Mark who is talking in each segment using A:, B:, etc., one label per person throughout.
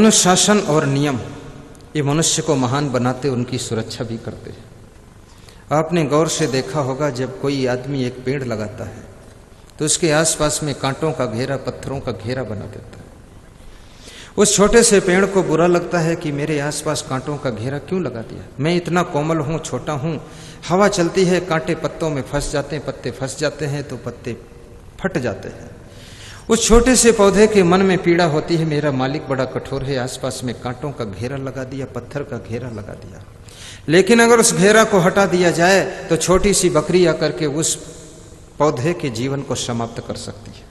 A: अनुशासन और नियम ये मनुष्य को महान बनाते, उनकी सुरक्षा भी करते हैं। आपने गौर से देखा होगा, जब कोई आदमी एक पेड़ लगाता है तो उसके आसपास में कांटों का घेरा, पत्थरों का घेरा बना देता है। उस छोटे से पेड़ को बुरा लगता है कि मेरे आसपास कांटों का घेरा क्यों लगा दिया, मैं इतना कोमल हूं, छोटा हूं, हवा चलती है, कांटे पत्तों में फंस जाते हैं, पत्ते फंस जाते हैं तो पत्ते फट जाते हैं। उस छोटे से पौधे के मन में पीड़ा होती है, मेरा मालिक बड़ा कठोर है, आसपास में कांटों का घेरा लगा दिया, पत्थर का घेरा लगा दिया। लेकिन अगर उस घेरा को हटा दिया जाए तो छोटी सी बकरी आकर के उस पौधे के जीवन को समाप्त कर सकती है।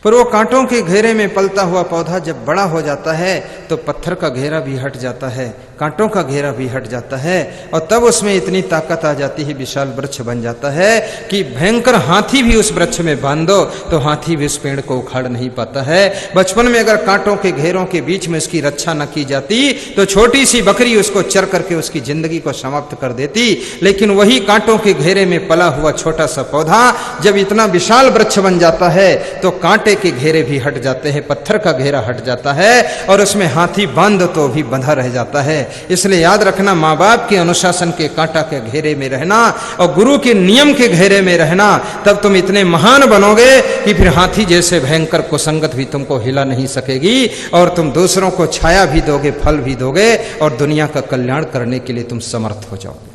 A: पर वो कांटों के घेरे में पलता हुआ पौधा जब बड़ा हो जाता है तो पत्थर का घेरा भी हट जाता है, कांटों का घेरा भी हट जाता है, और तब उसमें इतनी ताकत आ जाती है, विशाल वृक्ष बन जाता है कि भयंकर हाथी भी उस वृक्ष में बांध दो तो हाथी भी उस पेड़ को उखाड़ नहीं पाता है। बचपन में अगर कांटों के घेरों के बीच में उसकी रक्षा न की जाती तो छोटी सी बकरी उसको चर करके उसकी जिंदगी को समाप्त कर देती। लेकिन वही कांटों के घेरे में पला हुआ छोटा सा पौधा जब इतना विशाल वृक्ष बन जाता है तो कांटे के घेरे भी हट जाते हैं, पत्थर का घेरा हट जाता है, और उसमें हाथी बांध तो भी बंधा रह जाता है। इसलिए याद रखना, माँ बाप के अनुशासन के कांटा के घेरे में रहना और गुरु के नियम के घेरे में रहना, तब तुम इतने महान बनोगे कि फिर हाथी जैसे भयंकर कुसंगत भी तुमको हिला नहीं सकेगी, और तुम दूसरों को छाया भी दोगे, फल भी दोगे, और दुनिया का कल्याण करने के लिए तुम समर्थ हो जाओगे।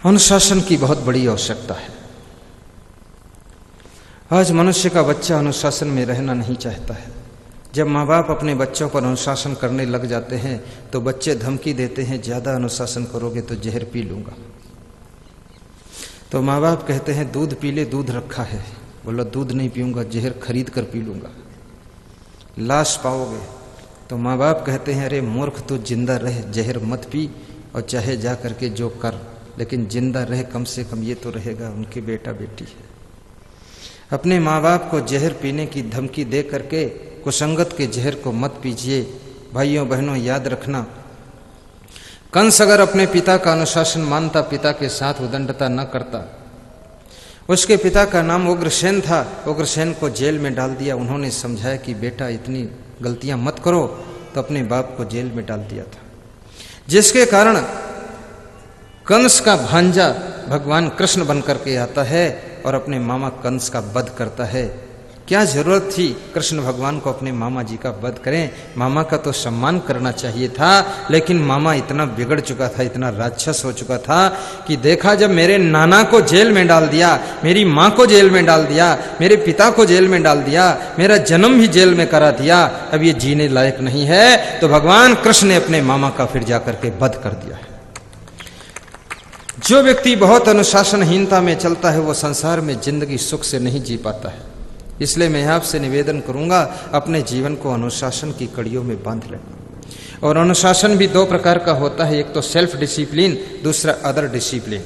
A: अनुशासन की बहुत बड़ी आवश्यकता है। आज मनुष्य का बच्चा अनुशासन में रहना नहीं चाहता है। जब माँ बाप अपने बच्चों पर अनुशासन करने लग जाते हैं तो बच्चे धमकी देते हैं, ज्यादा अनुशासन करोगे तो जहर पी लूंगा। तो माँ बाप कहते हैं दूध पी ले, दूध रखा है, बोला दूध नहीं पीऊंगा, जहर खरीद कर पी लूंगा। लाश पाओगे तो माँ बाप कहते हैं अरे मूर्ख तू जिंदा रह, जहर मत पी और चाहे जा करके जो कर, लेकिन जिंदा रह, कम से कम ये तो रहेगा उनके बेटा बेटी है। अपने माँ बाप को जहर पीने की धमकी दे करके कुसंगत के जहर को मत पीजिए। भाइयों बहनों, याद रखना, कंस अगर अपने पिता का अनुशासन मानता, पिता के साथ उदंडता न करता, उसके पिता का नाम उग्रसेन था, उग्रसेन को जेल में डाल दिया। उन्होंने समझाया कि बेटा इतनी गलतियां मत करो, तो अपने बाप को जेल में डाल दिया था, जिसके कारण कंस का भांजा भगवान कृष्ण बन करके आता है और अपने मामा कंस का वध करता है। क्या जरूरत थी कृष्ण भगवान को अपने मामा जी का वध करें? मामा का तो सम्मान करना चाहिए था, लेकिन मामा इतना बिगड़ चुका था, इतना राक्षस हो चुका था कि देखा जब मेरे नाना को जेल में डाल दिया, मेरी माँ को जेल में डाल दिया, मेरे पिता को जेल में डाल दिया, मेरा जन्म भी जेल में करा दिया, अब ये जीने लायक नहीं है, तो भगवान कृष्ण ने अपने मामा का फिर जाकर के वध कर दिया है। जो व्यक्ति बहुत अनुशासनहीनता में चलता है वो संसार में जिंदगी सुख से नहीं जी पाता है। इसलिए मैं आपसे निवेदन करूंगा, अपने जीवन को अनुशासन की कड़ियों में बांध लेना। और अनुशासन भी दो प्रकार का होता है, एक तो सेल्फ डिसिप्लिन, दूसरा अदर डिसिप्लिन।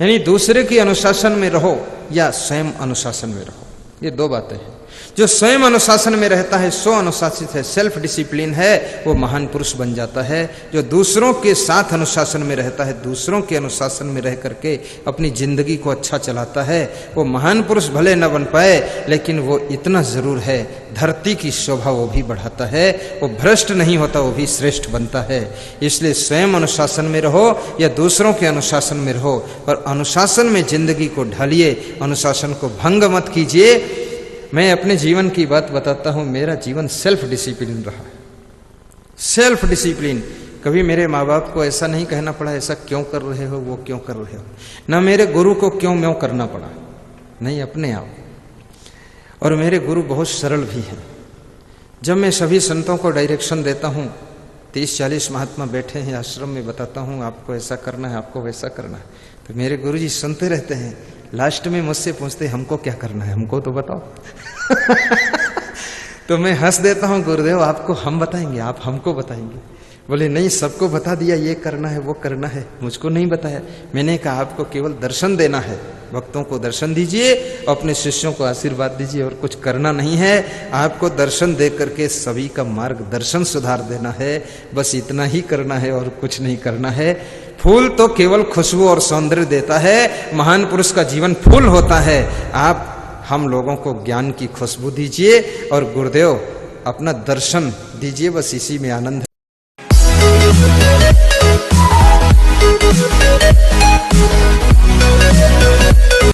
A: यानी दूसरे के अनुशासन में रहो या स्वयं अनुशासन में रहो, ये दो बातें हैं। जो स्वयं अनुशासन में रहता है सो अनुशासित है, सेल्फ डिसिप्लिन है, वो महान पुरुष बन जाता है। जो दूसरों के साथ अनुशासन में रहता है, दूसरों के अनुशासन में रह करके अपनी जिंदगी को अच्छा चलाता है, वो महान पुरुष भले न बन पाए, लेकिन वो इतना जरूर है, धरती की शोभा वो भी बढ़ाता है, वो भ्रष्ट नहीं होता, वो भी श्रेष्ठ बनता है। इसलिए स्वयं अनुशासन में रहो या दूसरों के अनुशासन में रहो, और अनुशासन में जिंदगी को ढालिए, अनुशासन को भंग मत कीजिए। मैं अपने जीवन की बात बताता हूं, मेरा जीवन सेल्फ डिसिप्लिन रहा है। सेल्फ डिसिप्लिन, कभी मेरे माँ बाप को ऐसा नहीं कहना पड़ा ऐसा क्यों कर रहे हो, वो क्यों कर रहे हो, ना मेरे गुरु को क्यों म्यों करना पड़ा, नहीं, अपने आप। और मेरे गुरु बहुत सरल भी हैं। जब मैं सभी संतों को डायरेक्शन देता हूं, 30-40 महात्मा बैठे हैं आश्रम में, बताता हूं आपको ऐसा करना है, आपको वैसा करना है, तो मेरे गुरु जी सुनते रहते हैं। लास्ट में मुझसे पूछते हमको क्या करना है, हमको तो बताओ। तो मैं हंस देता हूं, गुरुदेव आपको हम बताएंगे, आप हमको बताएंगे। बोले नहीं, सबको बता दिया ये करना है वो करना है, मुझको नहीं बताया। मैंने कहा आपको केवल दर्शन देना है, भक्तों को दर्शन दीजिए, अपने शिष्यों को आशीर्वाद दीजिए, और कुछ करना नहीं है। आपको दर्शन दे करके सभी का मार्गदर्शन सुधार देना है, बस इतना ही करना है और कुछ नहीं करना है। फूल तो केवल खुशबू और सौंदर्य देता है, महान पुरुष का जीवन फूल होता है। आप हम लोगों को ज्ञान की खुशबू दीजिए और गुरुदेव अपना दर्शन दीजिए, बस इसी में आनंद है।